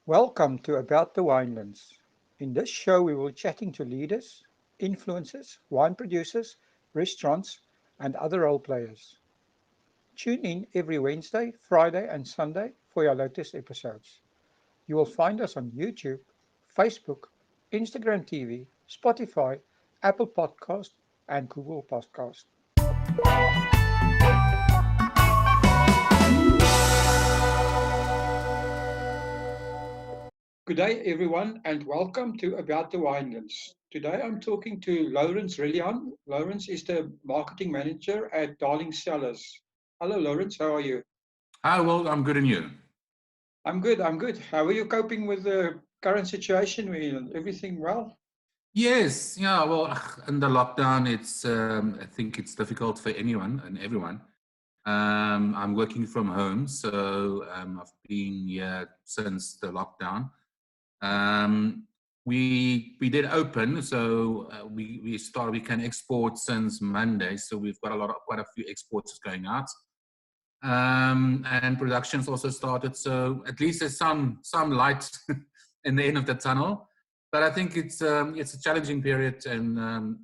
Welcome to About the Winelands. In this show, we will be chatting to leaders, influencers, wine producers, restaurants, and other role players. Tune in every Wednesday, Friday, and Sunday for your latest episodes. You will find us on YouTube, Facebook, Instagram TV, Spotify, Apple Podcast, and Google Podcast. Good day, everyone, and welcome to About the Winelands. Today I'm talking to Lourens Relihan. Lourens is the marketing manager at Darling Cellars. Hello, Lourens. How are you? Hi, well, I'm good and you? I'm good. I'm good. How are you coping with the current situation? Everything well? Yes, yeah, well, in the lockdown, I think it's difficult for anyone and everyone. I'm working from home, so I've been here since the lockdown. Um, we did open, so we can export since Monday, so we've got quite a few exports going out. And production's also started, so at least there's some light in the end of the tunnel. But I think it's a challenging period, and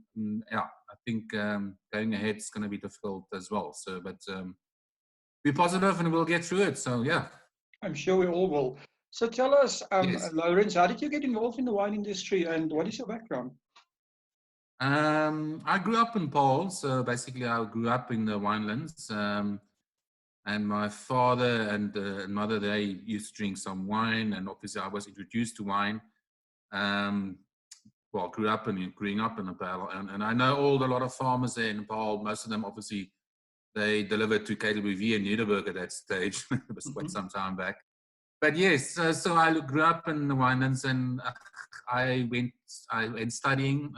yeah, I think going ahead is going to be difficult as well. So, but be positive, and we'll get through it. So, yeah. I'm sure we all will. So tell us, Yes. Lourens, how did you get involved in the wine industry and what is your background? I grew up in Paul, so basically I grew up in the Winelands. And my father and mother, they used to drink some wine, and obviously I was introduced to wine. Um, well, growing up in Nepal, and I know a lot of farmers there in Nepal. Most of them, obviously, they delivered to KWV and Nederburg at that stage. It was quite Hmm. some time back. But yes, so I grew up in the Winelands, and I went studying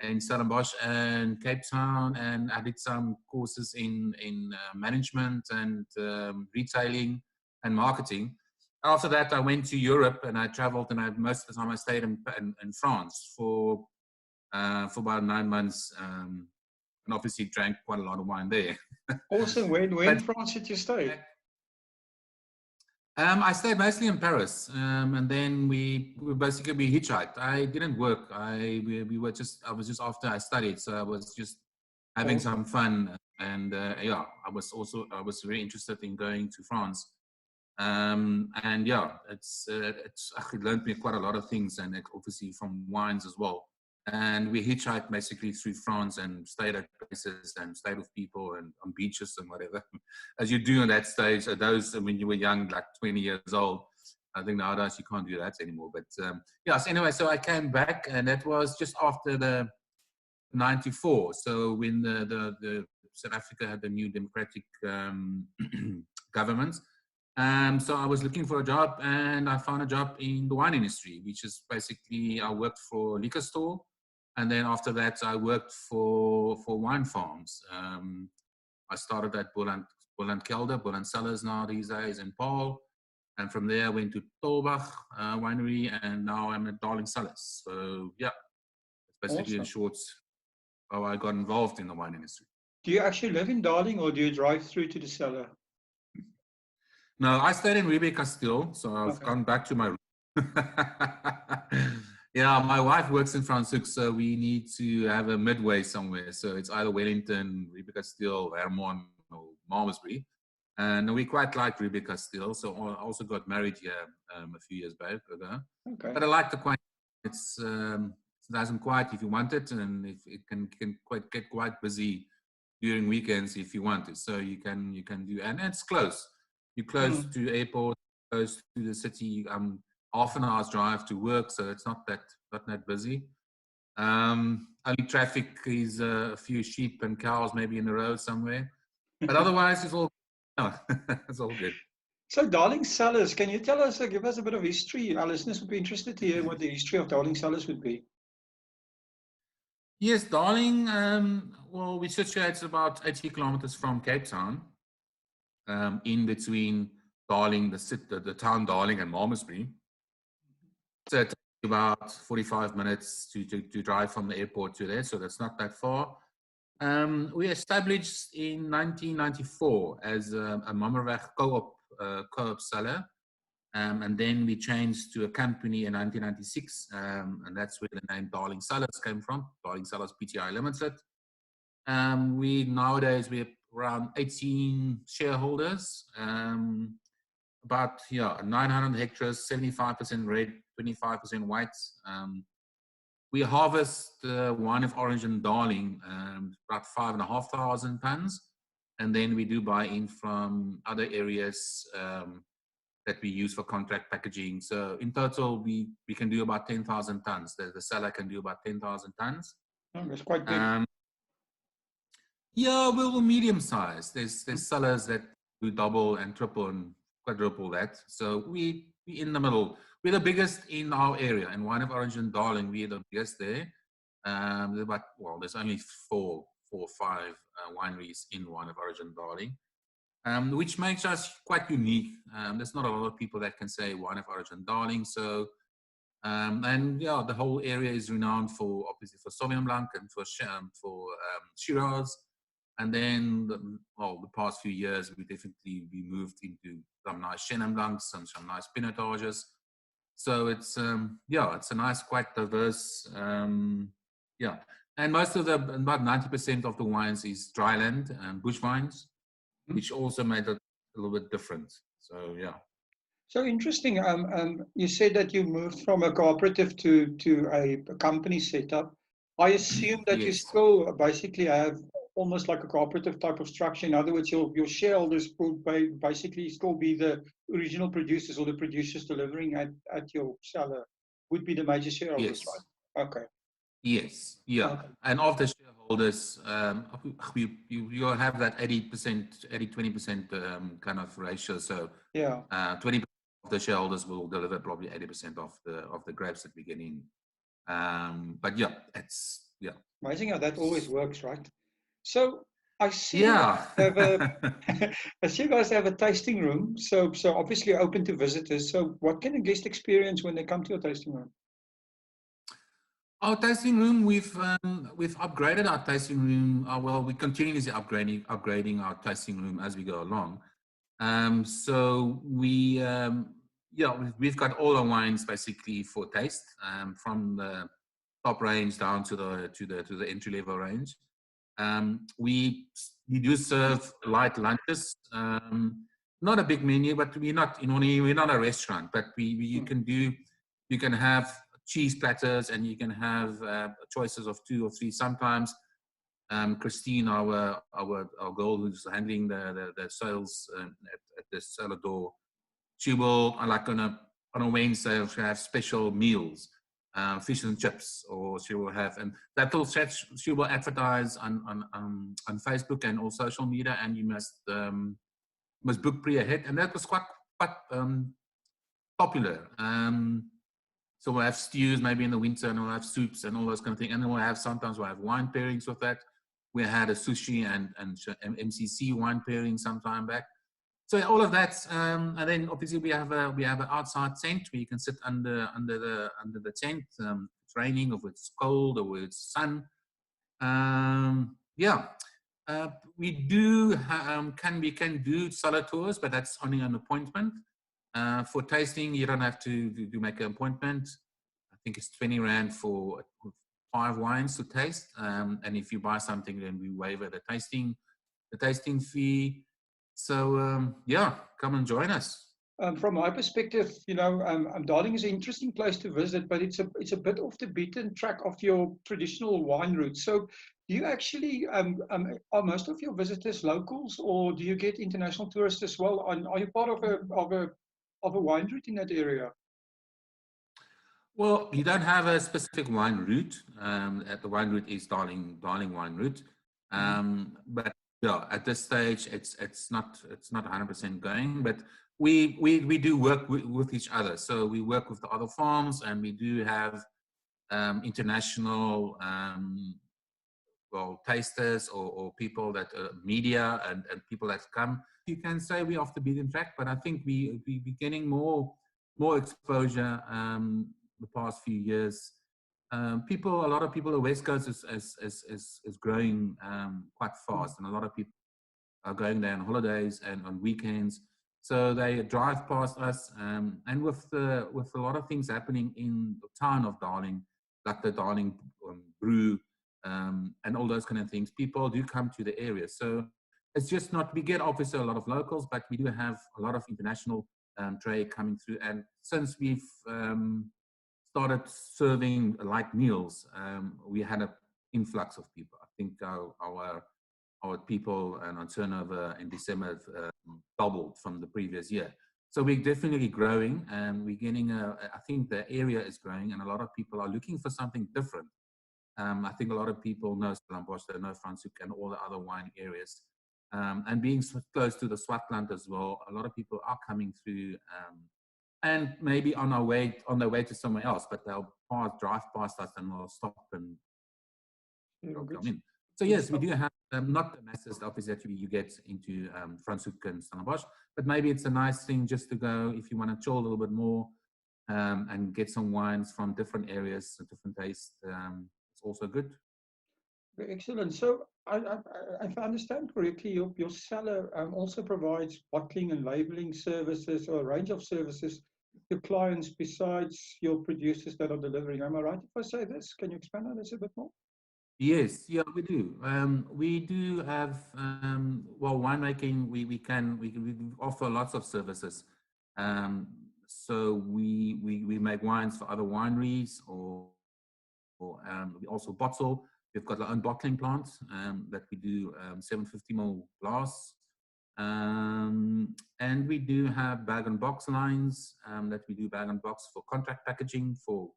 in Stellenbosch and Cape Town, and I did some courses in management and retailing and marketing. After that, I went to Europe and I traveled, and most of the time I stayed in France for about 9 months, and obviously drank quite a lot of wine there. Awesome. Where in But France did you stay? I stayed mostly in Paris, and then we basically we hitchhiked. I didn't work. We were just I was just after I studied, so I was just having some Awesome. fun. And yeah, I was very interested in going to France. And yeah, it learned me quite a lot of things, and obviously from wines as well. And we hitchhiked basically through France and stayed at places and stayed with people and on beaches and whatever, as you do in that stage. Those when you were young, like 20 years old. I think nowadays you can't do that anymore. But yeah. So anyway, so I came back, and that was just after the '94. So when the South Africa had the new democratic government. So I was looking for a job, and I found a job in the wine industry, which is basically I worked for a liquor store, and then after that I worked for wine farms. I started at Boland Kelder, Boland Cellars now these days in Paul, and from there I went to Tolbach Winery, and now I'm at Darling Cellars. So yeah, it's basically in Awesome. short how I got involved in the wine industry. Do you actually live in Darling or do you drive through to the cellar? No, I stayed in Rebecca still, so I've Okay. gone back to my. Yeah, my wife works in Franschhoek, so we need to have a midway somewhere. So it's either Wellington, Rebecca Steel, Hermon, or Malmesbury. And we quite like Rebecca Steel, so I also got married here a few years back ago. Okay. But I like the quiet. It's nice and quiet if you want it, and if it can quite get quite busy during weekends if you want it. So you can do, and it's close. You're close Mm. to airport, close to the city. Half an hour's drive to work, so it's not that busy. Only traffic is a few sheep and cows maybe in the road somewhere, but otherwise it's all no, it's all good. So, Darling Cellars, can you tell us, give us a bit of history? Our listeners would be interested to hear what the history of Darling Cellars would be. Yes, Darling. Well, we situated about 80 kilometers from Cape Town, in between Darling, the town Darling and Malmesbury. So it takes about 45 minutes to drive from the airport to there, so that's not that far. We established in 1994 as a Mammerweg co-op cellar. And then we changed to a company in 1996, and that's where the name Darling Cellars came from, Darling Cellars Pty Limited. We nowadays we have around 18 shareholders, about 900 hectares, 75% red, 25% white. We harvest wine of Orange and Darling, about 5,500 tons, and then we do buy in from other areas that we use for contract packaging. So in total, we can do about 10,000 tons. The cellar can do about 10,000 tons. Oh, that's quite big. Yeah, we're medium sized. There's cellars that do double and triple and quadruple that. So we in the middle. We're the biggest in our area. In Wine of Orange and Darling, we're the biggest there. There's only four or five wineries in Wine of Orange and Darling, which makes us quite unique. There's not a lot of people that can say Wine of Orange and Darling. So, the whole area is renowned for obviously for Sauvignon Blanc and for Shiraz. And then, the past few years, we moved into some nice Chenin Blancs and some nice Pinotages. So it's a nice, quite diverse, And most of about 90% of the wines is dryland and bush wines, which also made it a little bit different. So yeah. So interesting. You said that you moved from a cooperative to a company setup. I assume that you Yes. still basically have almost like a cooperative type of structure. In other words, your shareholders will basically still be the original producers or the producers delivering at your cellar would be the major shareholders, Yes. right? Okay. Yes. Yeah. Okay. And of the shareholders, you have that 80%, 20% kind of ratio. So Yeah. 20% of the shareholders will deliver probably 80% of the grapes that we get in. But yeah, it's Amazing how that always works, right? So I see you yeah. have I see you guys have a tasting room. So obviously open to visitors. So what can a guest experience when they come to your tasting room? Our tasting room, we've upgraded our tasting room. We continuously upgrading our tasting room as we go along. So we've got all our wines basically for taste, from the top range down to the entry level range. We do serve light lunches. Not a big menu, but we're not a restaurant. But you can have cheese platters, and you can have choices of 2 or 3 sometimes. Christine, our girl who's handling the sales at the cellar door, she will, like on a Wednesday, she'll have special meals, fish and chips, or she will have, and she will advertise on Facebook and all social media, and you must book pre-ahead, and that was quite popular. So we'll have stews maybe in the winter, and we'll have soups and all those kind of things. And then sometimes we'll have wine pairings with that. We had a sushi and MCC wine pairing some time back. So all of that, and then obviously we have an outside tent where you can sit under the tent. It's raining, or if it's cold, or if it's sun. We can do cellar tours, but that's only an appointment. For tasting, you don't have to make an appointment. I think it's 20 Rand for 5 wines to taste. And if you buy something, then we waive the tasting fee. So come and join us. From my perspective, Darling is an interesting place to visit, but it's a bit off the beaten track of your traditional wine route. So, do you actually are most of your visitors locals, or do you get international tourists as well? Are you part of a wine route in that area? Well, you don't have a specific wine route. The wine route is Darling wine route. But at this stage, it's not 100% going. But we do work with each other. So we work with the other farms, and we do have international tasters or people that media and people that come. You can say we're off the beaten track, but I think we're getting more exposure the past few years. A lot of people, the West Coast is growing quite fast, and a lot of people are going there on holidays and on weekends. So they drive past us, and with a lot of things happening in the town of Darling, like the Darling Brew, and all those kind of things, people do come to the area. So it's just not, we get obviously a lot of locals, but we do have a lot of international trade coming through. And since we've started serving light meals, we had an influx of people. I think our people and our turnover in December doubled from the previous year. So we're definitely growing, and we're getting I think the area is growing, and a lot of people are looking for something different. I think a lot of people know Stellenbosch, they know Franschhoek and all the other wine areas. And being so close to the Swartland as well, a lot of people are coming through, and maybe on their way to somewhere else, but they'll drive past us and they'll stop and come in. So yes, we do have not the masses obviously that you get into Franschhoek and Stellenbosch, but maybe it's a nice thing just to go if you want to chill a little bit more and get some wines from different areas, different tastes. It's also good. Excellent. So, if I understand correctly, your cellar also provides bottling and labeling services, or a range of services to clients besides your producers that are delivering. Am I right if I say this? Can you expand on this a bit more? Yes, yeah, we do. We do have, well, winemaking, we offer lots of services. So we make wines for other wineries, or we also bottle. We've got our own bottling plant that we do 750 ml glass. And we do have bag and box lines that we do bag and box for contract packaging, for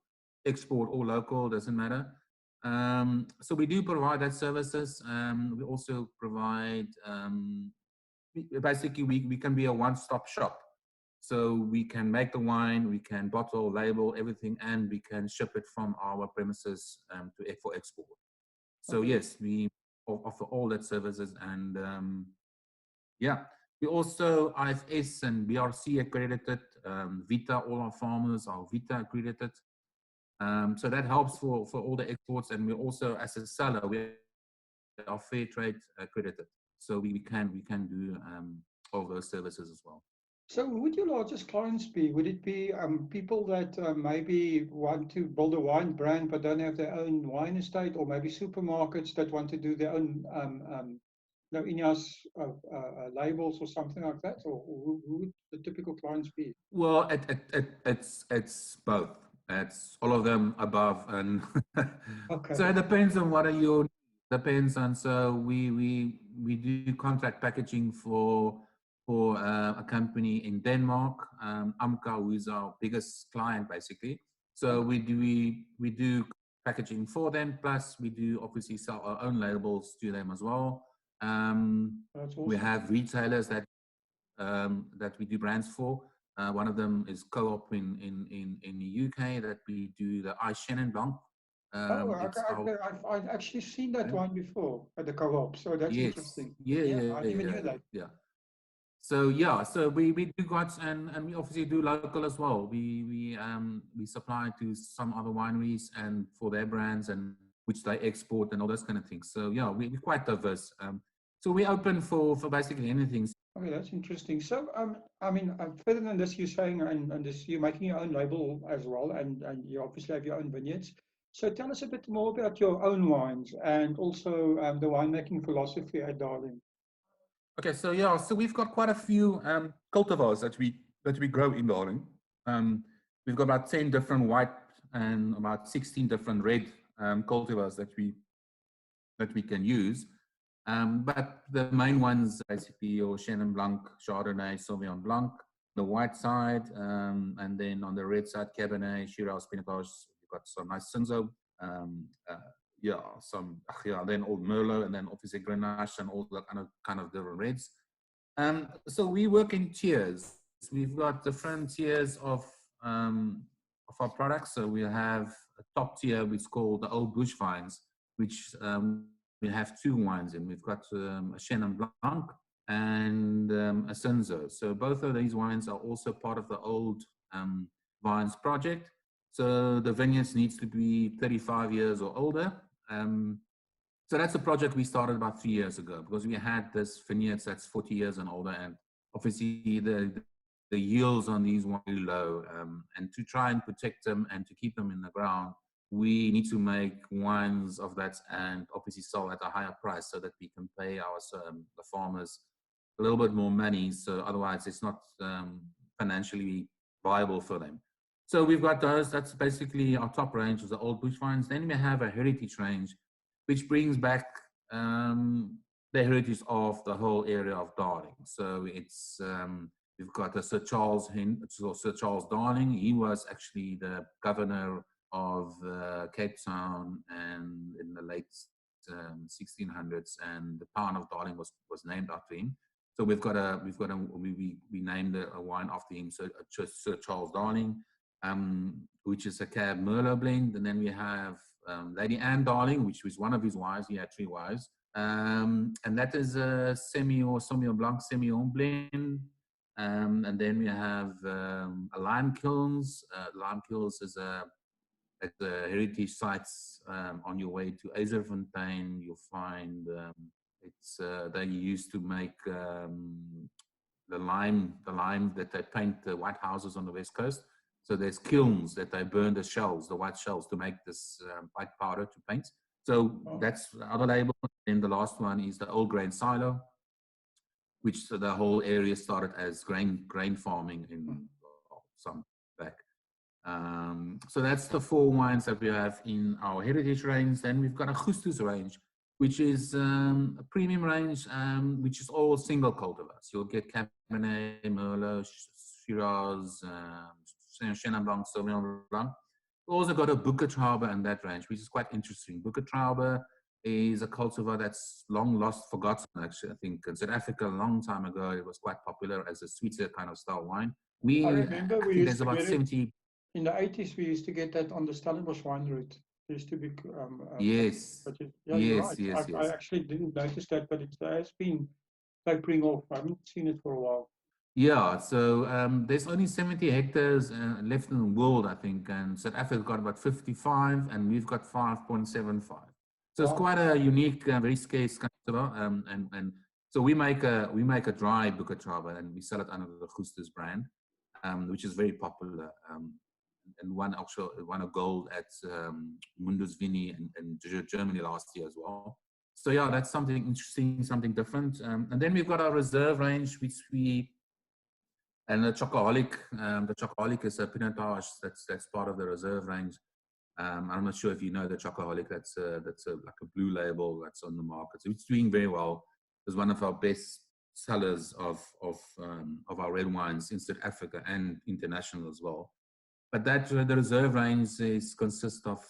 export or local, doesn't matter. So we do provide that services. We also provide, basically we can be a one-stop shop. So we can make the wine, we can bottle, label everything, and we can ship it from our premises for export. So Okay. yes, we offer all that services. And yeah, we also IFS and BRC accredited, Vita, all our farmers are Vita accredited. So that helps for all the exports. And we also, as a seller, we are fair trade accredited. So we can do all those services as well. So, who would your largest clients be? Would it be people that maybe want to build a wine brand but don't have their own wine estate, or maybe supermarkets that want to do their own in-house labels or something like that? Or who would the typical clients be? Well, it's both. It's all of them above, and Okay. so it depends on what are your depends on. So we do contract packaging for a company in Denmark, Amca, who is our biggest client basically. So we do packaging for them. Plus, we do obviously sell our own labels to them as well. That's We awesome. have retailers that we do brands for. One of them is Co-op in the UK that we do the Chenin Blanc. Oh, It's our, I've actually seen that one before at the co-op, so that's yes, interesting. yeah, Yeah, yeah, I didn't even yeah, know that. yeah. So yeah, so we do got, and we obviously do local as well. We supply to some other wineries and for their brands, and which they export and all those kind of things. So yeah, we're quite diverse. So we're open for basically anything. Okay, that's interesting. So, I mean, further than this, you're saying, and this, you're making your own label as well, and you obviously have your own vineyards. So, tell us a bit more about your own wines and also the winemaking philosophy at Darling. Okay, so yeah, so we've got quite a few cultivars that we grow in Lourens. We've got about 10 different white and about 16 different red cultivars that we can use. But the main ones basically your Chenin Blanc, Chardonnay, Sauvignon Blanc, the white side, and then on the red side, Cabernet, Shiraz, Pinot Noir. We've got some nice Cinsault, yeah, then old Merlot, and then obviously Grenache and all the kind of different reds. So we work in tiers. We've got different tiers of our products. So we have a top tier, which is called the Old Bush Vines, which we have two wines in. We've got a Chenin Blanc and a Cinsault. So both of these wines are also part of the Old Vines project. So the vineyards needs to be 35 years or older. So that's a project we started about 3 years ago, because we had this vineyards that's 40 years and older, and obviously the yields on these wines are very low, and to try and protect them and to keep them in the ground, we need to make wines of that and obviously sell at a higher price so that we can pay our the farmers a little bit more money. So otherwise, it's not financially viable for them. So we've got those. That's basically our top range of the old bush wines. Then we have a heritage range, which brings back the heritage of the whole area of Darling. So it's we've got a Sir Charles Darling. He was actually the governor of Cape Town, and in the late 1600s, and the town of Darling was named after him. So we named a wine after him, so Sir Charles Darling, which is a Cab Merlot blend, and then we have Lady Anne Darling, which was one of his wives. He had 3 wives, and that is a Sauvignon Blanc Semillon blend. And then we have a Lime Kilns. Lime Kilns is at the heritage sites on your way to Azerfontein. You'll find it's they used to make the lime that they paint the white houses on the west coast. So there's kilns that they burn the shells, the white shells, to make this white powder to paint. So that's the other label. And the last one is the old grain silo, which the whole area started as grain farming in some back. So that's the 4 wines that we have in our heritage range. Then we've got a Gustus range, which is a premium range, which is all single cultivars. You'll get Cabernet, Merlot, Shiraz, Chenin Blanc, Sauvignon Blanc. We've also got a Bukkentraube in that range, which is quite interesting. Bukkentraube is a cultivar that's long lost, forgotten, actually. I think in South Africa, a long time ago, it was quite popular as a sweeter kind of style wine. I remember I we think used there's to about get it 70. in the 80s. We used to get that on the Stellenbosch wine route. It used to be, Yes, yeah, you're yes, right. yes, I yes. actually didn't notice that, but it has been tapering off. I haven't seen it for a while. Yeah, so there's only 70 hectares left in the world, I think, and South Africa's got about 55, and we've got 5.75. So it's Wow. quite a unique, very scarce cultivar, and so we make a dry Bukkentraube and we sell it under the Gustus brand, which is very popular, and won a gold at Mundus Vini in Germany last year as well. So yeah, that's something interesting, something different, and then we've got our reserve range, which we and the Chocoholic is a Pinotage that's part of the reserve range. I'm not sure if you know the Chocoholic. That's like a blue label that's on the market. So it's doing very well. It's one of our best sellers of our red wines in South Africa and international as well. But that the reserve range consists of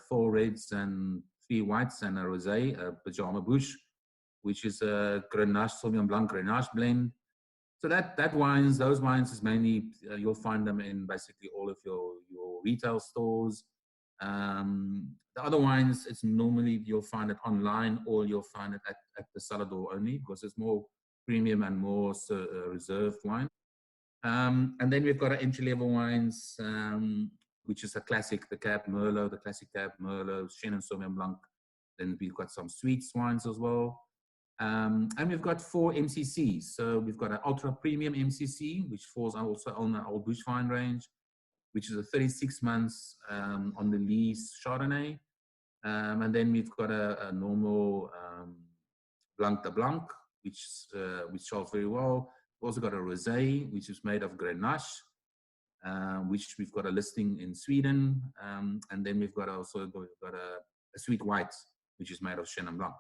4 reds and 3 whites and a rosé, a Pajama Bush, which is a Grenache Sauvignon Blanc Grenache blend. So those wines is mainly you'll find them in basically all of your retail stores. The other wines, it's normally you'll find it online or you'll find it at the cellar door only, because it's more premium and more reserved wine. And then we've got our entry level wines, which is a classic, the Cab Merlot, the classic Cab Merlot, Chenin Sauvignon Blanc. Then we've got some sweet wines as well. And we've got 4 MCCs. So we've got an ultra premium MCC, which falls also on the old bush wine range, which is a 36 months on the lease Chardonnay. And then we've got a normal Blanc de Blanc, which sells very well. We've also got a rosé, which is made of Grenache, which we've got a listing in Sweden. And then we've got a sweet white, which is made of Chenin Blanc.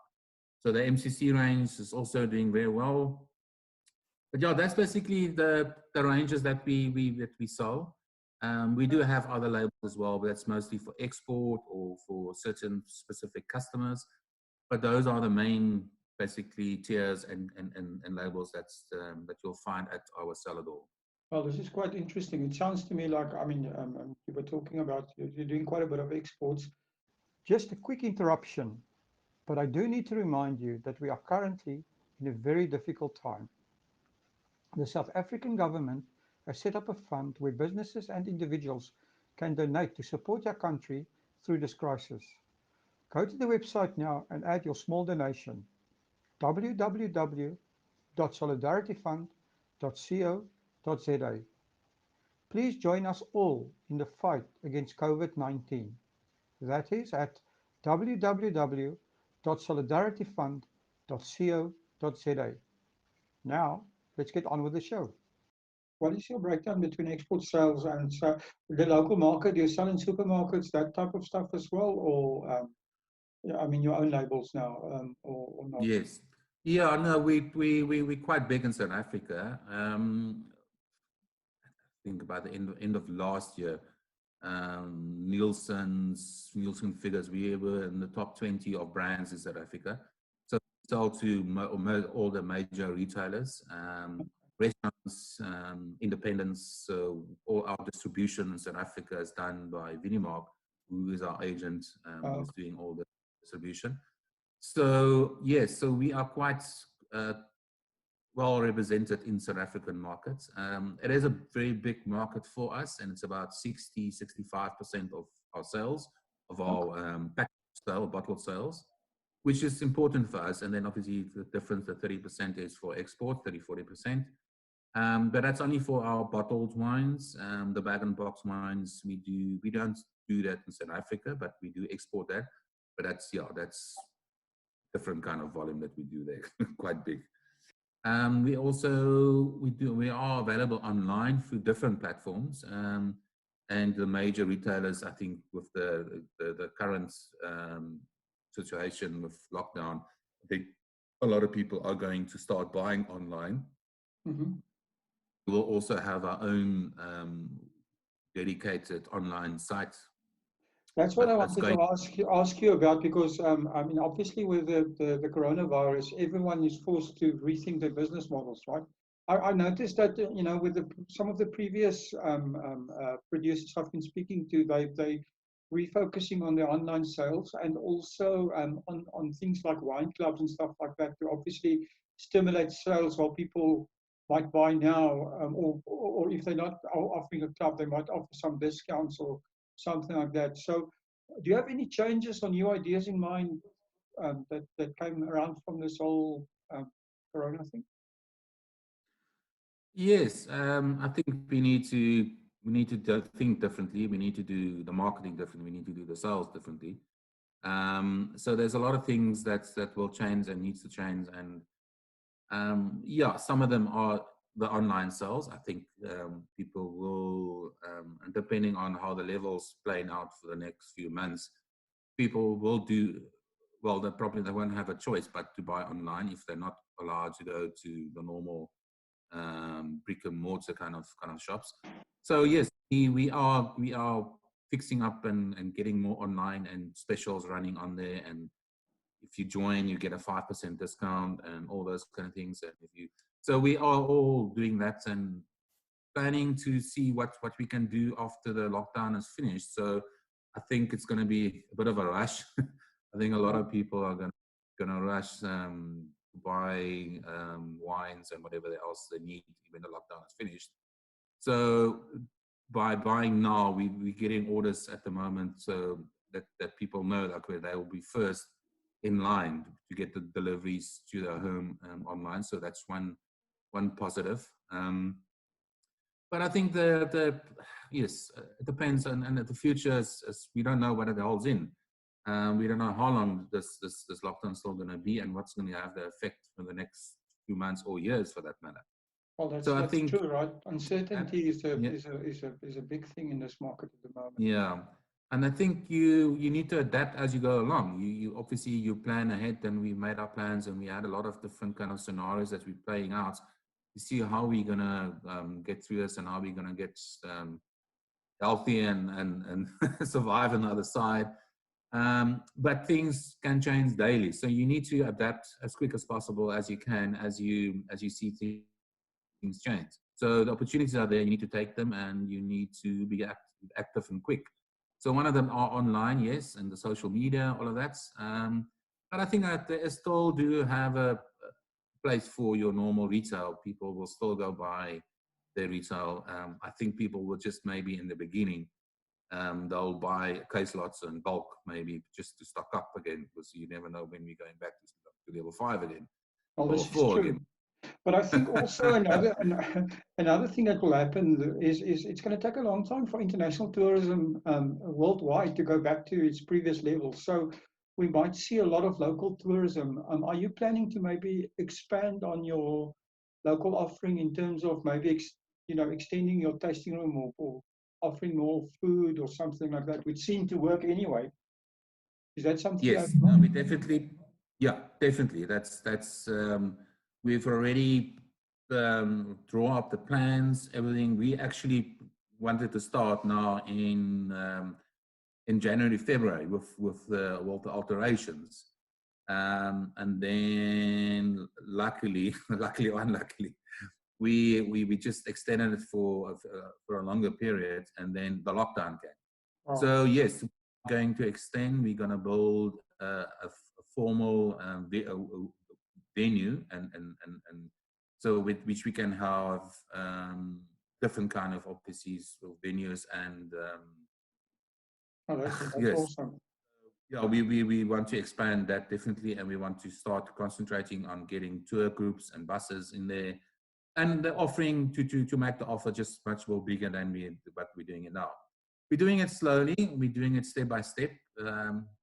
So the MCC range is also doing very well. But yeah, that's basically the ranges that we sell. We do have other labels as well, but that's mostly for export or for certain specific customers. But those are the main, basically, tiers and labels that you'll find at our cellar door. Well, this is quite interesting. It sounds to me like, I mean, you were talking about you're doing quite a bit of exports. Just a quick interruption, but I do need to remind you that we are currently in a very difficult time. The South African government has set up a fund where businesses and individuals can donate to support their country through this crisis. Go to the website now and add your small donation: www.solidarityfund.co.za. www.solidarityfund.co.za. Please join us all in the fight against COVID-19. That is at www.solidarityfund.co.za. Now, let's get on with the show. What is your breakdown between export sales and the local market? Do you sell in supermarkets, that type of stuff as well, or yeah, I mean your own labels now, or not? Yes. Yeah, no, we're quite big in South Africa. Think about the end of last year, Nielsen figures, we were in the top 20 of brands in South Africa. So we sell to all the major retailers, restaurants, independents. So all our distribution in South Africa is done by Vinimark, who is our agent, who's doing all the distribution. So yes, so we are quite well represented in South African markets. It is a very big market for us, and it's about 65% of our sales, of our packaged sale, bottled sales, which is important for us. And then obviously the difference, the 30% is for export, 40%. But that's only for our bottled wines. The bag and box wines, we don't do that in South Africa, but we do export that. But that's different kind of volume that we do there, quite big. We are available online through different platforms, and the major retailers, I think, with the current situation with lockdown, I think a lot of people are going to start buying online. Mm-hmm. We will also have our own dedicated online site. That's what I wanted to ask you about, because I mean, obviously with the coronavirus, everyone is forced to rethink their business models, right? I noticed that with some of the previous producers I've been speaking to, they refocusing on their online sales, and also on things like wine clubs and stuff like that, to obviously stimulate sales while people might buy now, or if they're not offering a club, they might offer some discounts or something like that. So, do you have any changes or new ideas in mind that came around from this whole Corona thing? Yes, I think we need to think differently. We need to do the marketing differently. We need to do the sales differently. So there's a lot of things that will change and needs to change, and some of them are the online sales. I think people will, and depending on how the levels playing out for the next few months, people will do well. They won't have a choice but to buy online if they're not allowed to go to the normal brick and mortar kind of shops. So yes, we are fixing up and getting more online and specials running on there, and if you join, you get a 5% discount and all those kind of things. And so we are all doing that and planning to see what we can do after the lockdown is finished. So I think it's going to be a bit of a rush. I think a lot of people are going to rush to buy wines and whatever else they need when the lockdown is finished. So by buying now, we're getting orders at the moment, so that people know that they will be first in line to get the deliveries to their home online. So that's one positive. But I think yes, it depends, and the future is we don't know what it holds in. We don't know how long this lockdown is still going to be, and what's going to have the effect for the next few months or years, for that matter. Well, that's true, right? Uncertainty is a big thing in this market at the moment. Yeah. And I think you need to adapt as you go along. You obviously you plan ahead, and we made our plans, and we had a lot of different kind of scenarios that we're playing out to see how we're gonna get through this, and how we're gonna get healthy and survive on the other side. But things can change daily, so you need to adapt as quick as possible as you can, as you see things change. So the opportunities are there. You need to take them, and you need to be active and quick. So one of them are online, yes, and the social media, all of that. But I think that they still do have a place for your normal retail. People will still go buy their retail. I think people will just maybe in the beginning, they'll buy case lots and bulk maybe just to stock up again, because you never know when we're going back to level 5 again. Well, this is true. Again. But I think also another thing that will happen is it's going to take a long time for international tourism worldwide to go back to its previous levels. So we might see a lot of local tourism. Are you planning to maybe expand on your local offering in terms of maybe extending your tasting room or offering more food or something like that, which seemed to work anyway? Is that something you have Yes, in no, we mind? definitely, yeah, definitely. We've already drawn up the plans, everything. We actually wanted to start now in January, February with the alterations. And then luckily, luckily or unluckily, we just extended it for a longer period, and then the lockdown came. Oh, So yes, we're going to extend. We're going to build a formal venue, and so with which we can have different kind of offices, venues, and oh that's yes, awesome. yeah, we want to expand that definitely, and we want to start concentrating on getting tour groups and buses in there, and the offering to make the offer just much more bigger than what we're doing it now. We're doing it slowly. We're doing it step by step.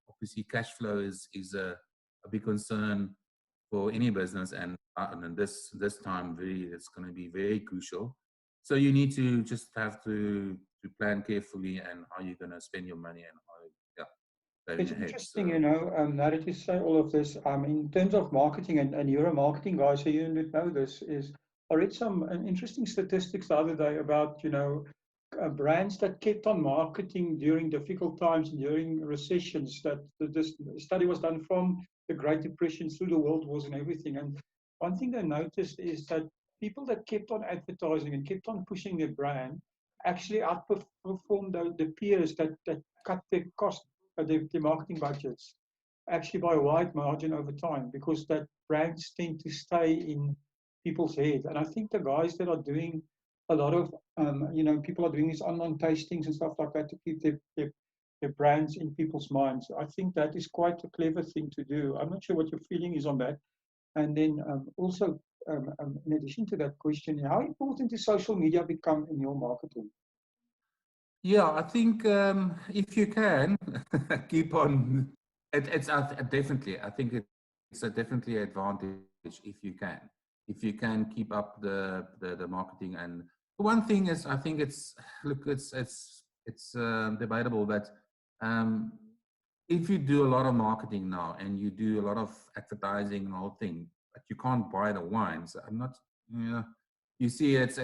Obviously, cash flow is a big concern for any business, and this time it's going to be very crucial. So you need to just have to plan carefully and how you're going to spend your money and how, yeah, going It's ahead. interesting, So now that you say all of this, in terms of marketing, and you're a marketing guy, so you would know this, is I read some interesting statistics the other day about, brands that kept on marketing during difficult times, during recessions, that this study was done from the Great Depression through the World Wars and everything. And one thing they noticed is that people that kept on advertising and kept on pushing their brand actually outperformed the peers that cut their cost, the marketing budgets, actually by a wide margin over time, because that brands tend to stay in people's head. And I think the guys that are doing a lot of, people are doing these online tastings and stuff like that to keep their brands in people's minds. I think that is quite a clever thing to do. I'm not sure what your feeling is on that. And then also, in addition to that question, how important is social media become in your marketing? yeah, I think if you can keep on, it's definitely. I think it's a definitely advantage if you can keep up the marketing. And one thing is, I think it's look, it's debatable, but um, if you do a lot of marketing now and you do a lot of advertising and all thing, but you can't buy the wines. I'm not, you know, you see, it's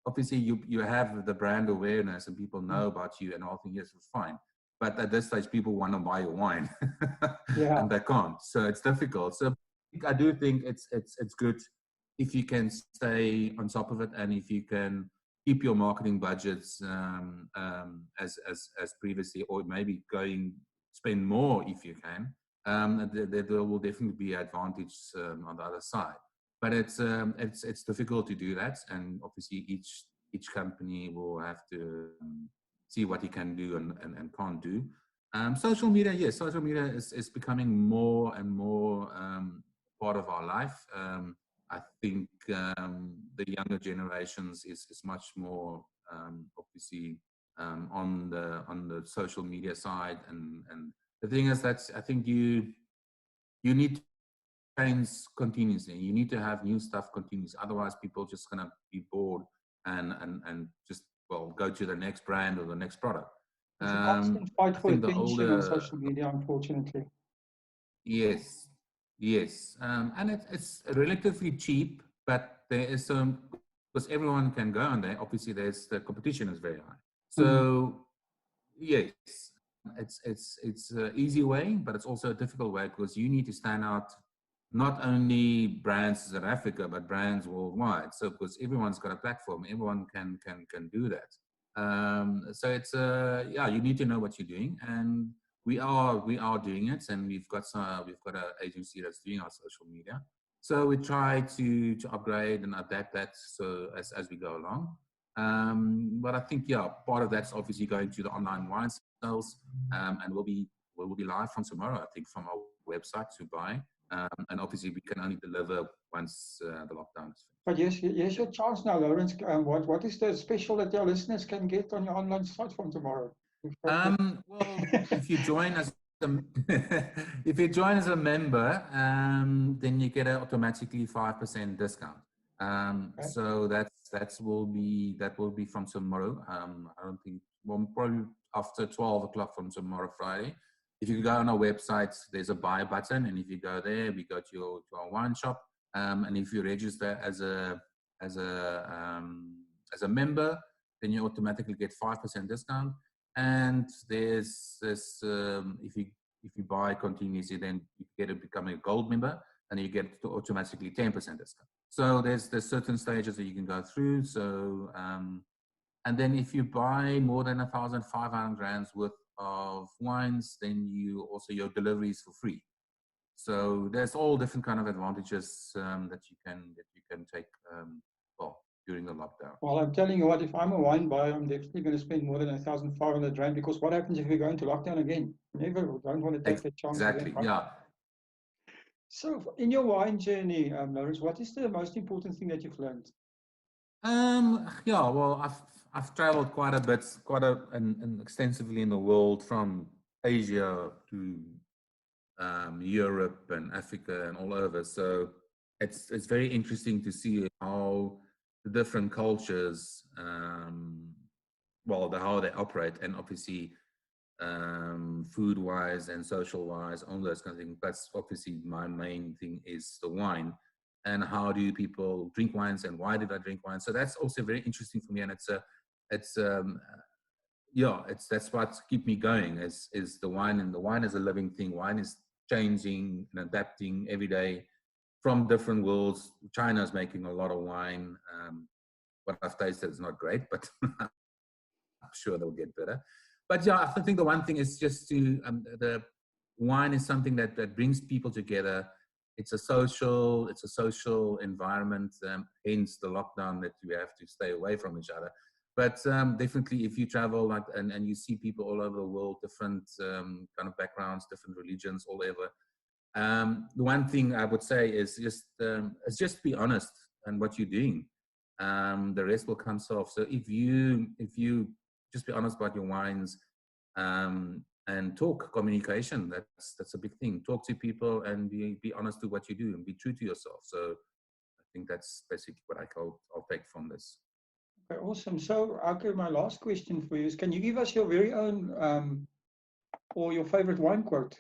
obviously you have the brand awareness and people know about you and all things. Yes, it's fine. But at this stage, people want to buy your wine, Yeah. and they can't. So it's difficult. So I do think it's good if you can stay on top of it, and if you can keep your marketing budgets as previously, or maybe spend more if you can. There will definitely be advantage on the other side, but it's difficult to do that, and obviously each company will have to see what he can do and can't do. Social media, yes, social media is becoming more and more part of our life. I think the younger generations is much more obviously on the social media side, and the thing is that I think you need to change continuously. You need to have new stuff continuously. Otherwise, people just gonna be bored and just go to the next brand or the next product. It's a constant fight I for think the attention on older, social media, unfortunately. yes, yes, and it's relatively cheap, but there is some because everyone can go on there. Obviously, there's the competition is very high. Mm. So yes, it's an easy way, but it's also a difficult way because you need to stand out. Not only brands in Africa, but brands worldwide. So because everyone's got a platform, everyone can do that. So it's yeah, you need to know what you're doing, and we are doing it, and we've got an agency that's doing our social media. So we try to upgrade and adapt that so as we go along. But I think yeah, part of that's obviously going to the online wine sales, and we'll be live from tomorrow. I think from our website to buy. And obviously, we can only deliver once the lockdown is finished. But yes, your chance now, Lourens. What is the special that your listeners can get on your online site from tomorrow? Well, if you join as a if you join as a member, then you get automatically 5% discount. Okay. So that will be from tomorrow. I don't think, well, probably after 12 o'clock from tomorrow, Friday. If you go on our website, there's a buy button, and if you go there, we go to our wine shop. And if you register as a member, then you automatically get 5% discount. And there's this if you buy continuously, then you get to become a gold member, and you get to automatically 10% discount. So there's certain stages that you can go through. So and then if you buy more than 1,500 rands worth of wines, then your delivery is for free. So there's all different kind of advantages that you can take during the lockdown. Well, I'm telling you what, if I'm a wine buyer, I'm definitely going to spend more than 1,500 rand, because what happens if we go into lockdown again? Never, don't want to take that chance exactly, again. Right? Yeah. So, in your wine journey, Lourens, what is the most important thing that you've learned? Yeah, well, I've traveled quite a bit, and extensively in the world, from Asia to Europe and Africa and all over. So it's very interesting to see how the different cultures, how they operate, and obviously food wise and social wise, all those kind of things. But obviously my main thing is the wine, and how do people drink wines, and why did I drink wine? So that's also very interesting for me, and that's what keep me going is the wine. And the wine is a living thing. Wine is changing and adapting every day from different worlds. China is making a lot of wine. What I've tasted is not great, but I'm sure they'll get better. But yeah, I think the one thing is just the wine is something that brings people together. It's a social environment, hence the lockdown, that we have to stay away from each other. But definitely, if you travel and you see people all over the world, different kind of backgrounds, different religions, all over. The one thing I would say is just be honest in what you're doing. The rest will come off. So if you just be honest about your wines, and communication, that's a big thing. Talk to people and be honest to what you do and be true to yourself. So I think that's basically what I'll take from this. Okay, awesome. So, okay, my last question for you is: can you give us your very own or your favorite wine quote?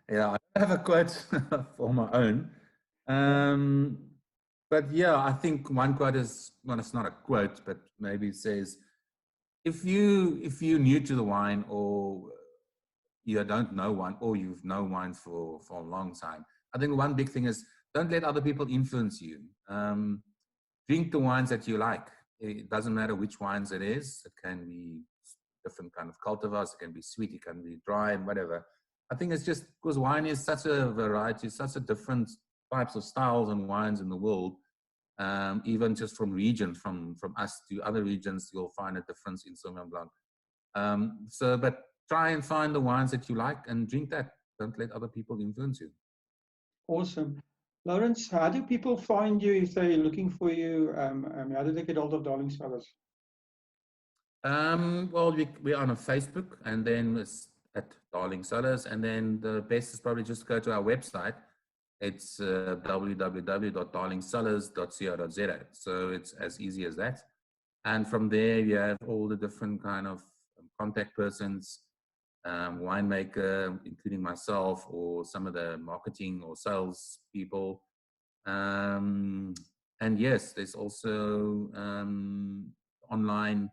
Yeah, I don't have a quote for my own. But yeah, I think one quote is, well, it's not a quote, but maybe it says, if you're new to the wine, or you don't know wine, or you've known wine for a long time, I think one big thing is, don't let other people influence you. Drink the wines that you like. It doesn't matter which wines it is. It can be different kind of cultivars. It can be sweet. It can be dry, and whatever. I think it's just because wine is such a variety, such a different types of styles and wines in the world. Even just from regions, from us to other regions, you'll find a difference in Sauvignon Blanc. But try and find the wines that you like and drink that. Don't let other people influence you. Awesome. Lourens, how do people find you if they're looking for you? How do they get hold of Darling Cellars? Well, we're on a Facebook, and then it's at Darling Cellars, and then the best is probably just go to our website. It's www.darlingcellars.co.za. So it's as easy as that. And from there, you have all the different kind of contact persons, winemaker, including myself, or some of the marketing or sales people. And yes, there's also online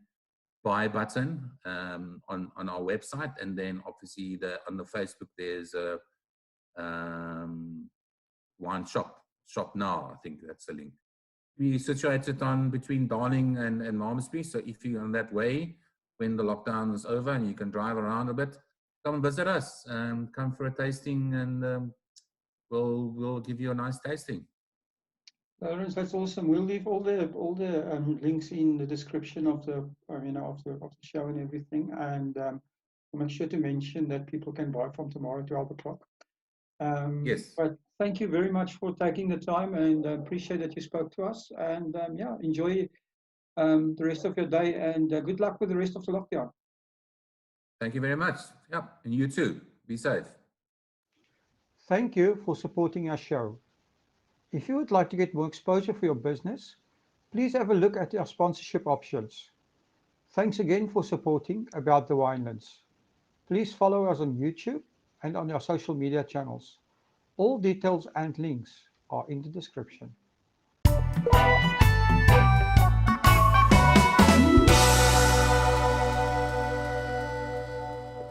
buy button on our website, and then obviously on the Facebook there's a wine shop now. I think that's the link. We situated on between Darling and Malmesbury. So if you're on that way when the lockdown is over and you can drive around a bit, come and visit us. Come for a tasting, and we'll give you a nice tasting. Lourens, that's awesome. We'll leave all the links in the description of the of the show and everything. And I'll make sure to mention that people can buy from tomorrow, 12 o'clock. Yes. But thank you very much for taking the time and appreciate that you spoke to us. And yeah, enjoy the rest of your day and good luck with the rest of the lockdown. Thank you very much. Yeah, and you too. Be safe. Thank you for supporting our show. If you would like to get more exposure for your business, please have a look at our sponsorship options. Thanks again for supporting About the Winelands. Please follow us on YouTube and on our social media channels. All details and links are in the description.